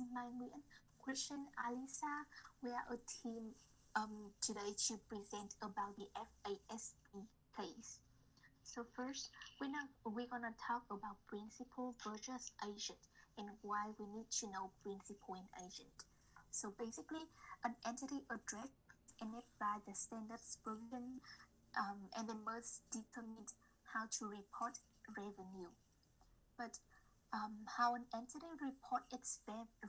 Nguyen, Christian, Alyssa. We are a team today to present about the FASB case. So first, we're gonna talk about principal versus agent and why we need to know principal and agent. So basically, an entity address enabled by the standards provision and then must determine how to report revenue. But how an entity report its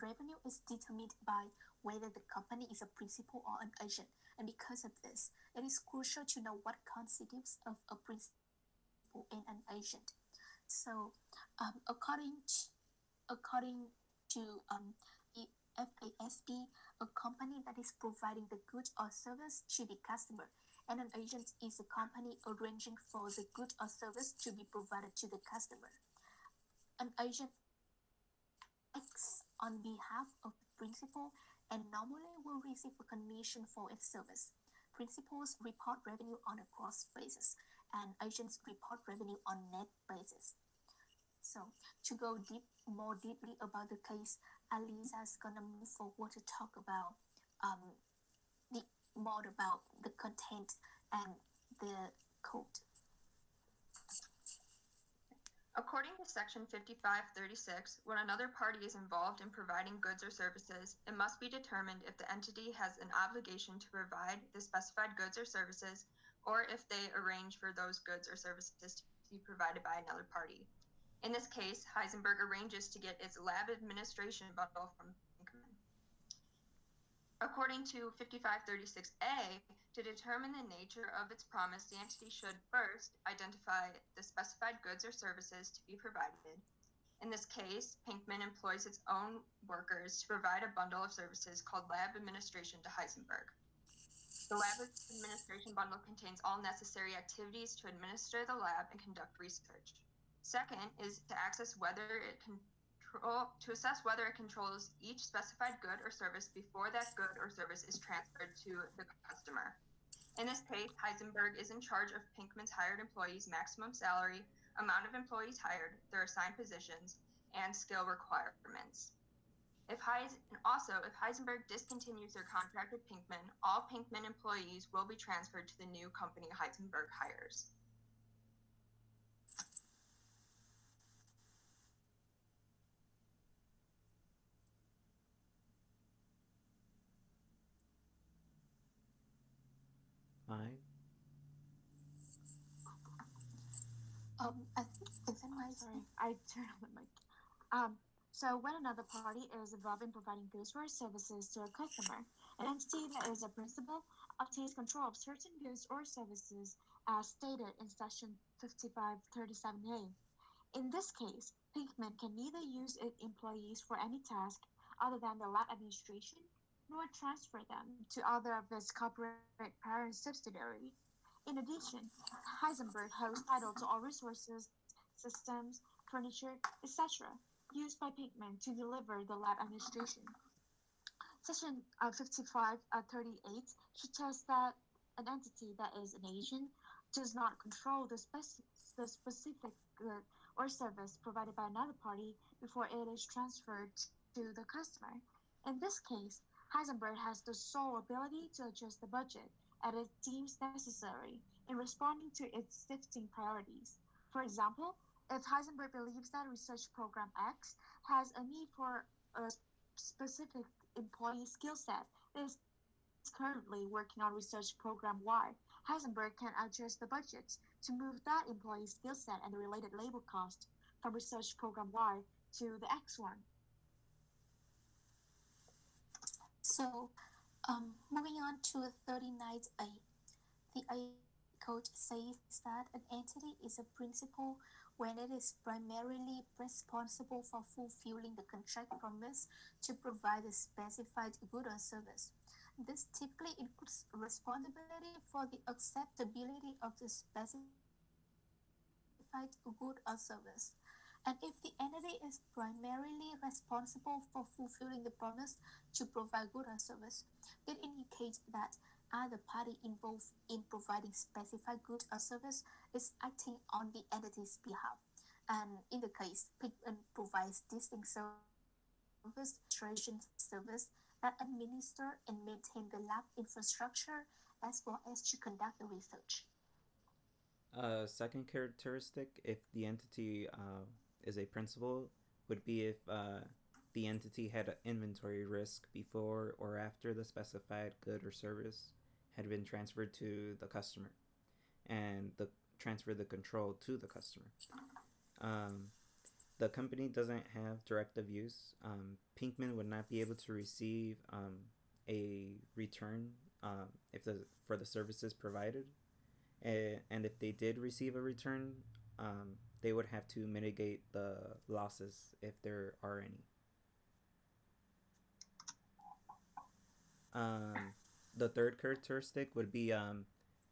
revenue is determined by whether the company is a principal or an agent. And because of this, it is crucial to know what constitutes of a principal and an agent. So according to the FASB, a company that is providing the good or service to the customer, and an agent is a company arranging for the good or service to be provided to the customer. An agent acts on behalf of the principal and normally will receive a commission for its service. Principals report revenue on a gross basis, and agents report revenue on net basis. So to go more deeply about the case, Alyssa's gonna move forward to talk about more about the content and the code. According to Section 5536, when another party is involved in providing goods or services, it must be determined if the entity has an obligation to provide the specified goods or services, or if they arrange for those goods or services to be provided by another party. In this case, Heisenberg arranges to get its lab administration bundle from Pinkman. According to 5536A, to determine the nature of its promise, the entity should first identify the specified goods or services to be provided. In this case, Pinkman employs its own workers to provide a bundle of services called lab administration to Heisenberg. The lab administration bundle contains all necessary activities to administer the lab and conduct research. Second is to assess whether it controls each specified good or service before that good or service is transferred to the customer. In this case, Heisenberg is in charge of Pinkman's hired employees' maximum salary, amount of employees hired, their assigned positions, and skill requirements. If Heisenberg discontinues their contract with Pinkman, all Pinkman employees will be transferred to the new company Heisenberg hires. Hi. I think is it my Sorry, I turned on the mic. So when another party is involved in providing goods or services to a customer, an entity that is a principal obtains control of certain goods or services as stated in Section 5537A. In this case, Pinkman can neither use its employees for any task other than the lab administration, nor transfer them to other of its corporate parent subsidiary. In addition, Heisenberg holds title to all resources, systems, furniture, etc., used by Pinkman to deliver the lab administration. Section 5538 suggests that an entity that is an agent does not control the specific good or service provided by another party before it is transferred to the customer. In this case, Heisenberg has the sole ability to adjust the budget as it deems necessary in responding to its shifting priorities. For example, if Heisenberg believes that research program X has a need for a specific employee skill set that is currently working on research program Y, Heisenberg can adjust the budget to move that employee skill set and the related labor cost from research program Y to the X one. So, moving on to 39A, the A code says that an entity is a principal when it is primarily responsible for fulfilling the contract promise to provide a specified good or service. This typically includes responsibility for the acceptability of the specified good or service. And if the entity is primarily responsible for fulfilling the promise to provide good or service, it indicates that other party involved in providing specified good or service is acting on the entity's behalf. And in the case, Pickman provides distinct services administration service that administer and maintain the lab infrastructure as well as to conduct the research. Second characteristic, if the entity is a principal, would be if the entity had an inventory risk before or after the specified good or service had been transferred to the customer, and transfer the control to the customer. The company doesn't have directive use. Pinkman would not be able to receive a return for the services provided, and if they did receive a return, they would have to mitigate the losses if there are any. The third characteristic would be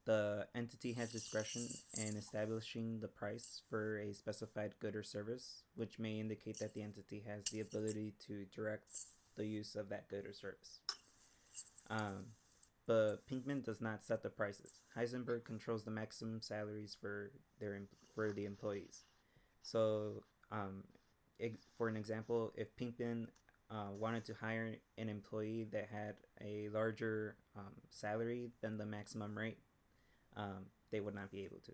the entity has discretion in establishing the price for a specified good or service, which may indicate that the entity has the ability to direct the use of that good or service. But Pinkman does not set the prices. Heisenberg controls the maximum salaries for the employees. So, for an example, if Pinkman wanted to hire an employee that had a larger salary than the maximum rate, they would not be able to.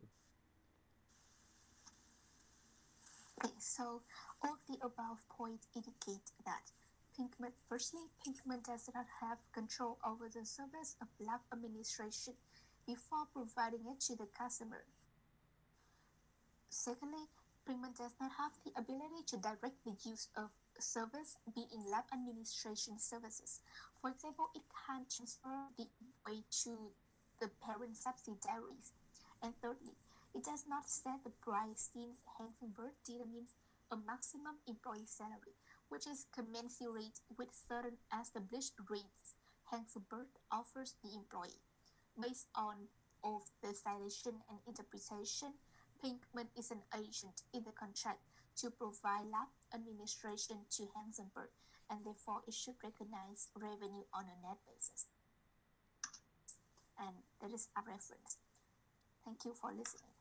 Okay, so all of the above points indicate that Pinkman does not have control over the service of lab administration before providing it to the customer. Secondly, Pinkman does not have the ability to direct the use of service, being lab administration services. For example, it can't transfer the employee to the parent subsidiaries. And thirdly, it does not set the price since Heisenberg determines a maximum employee salary, which is commensurate with certain established rates Heisenberg offers the employee. Based on of the citation and interpretation, Pinkman is an agent in the contract to provide lab administration to Heisenberg, and therefore it should recognize revenue on a net basis. And that is a reference. Thank you for listening.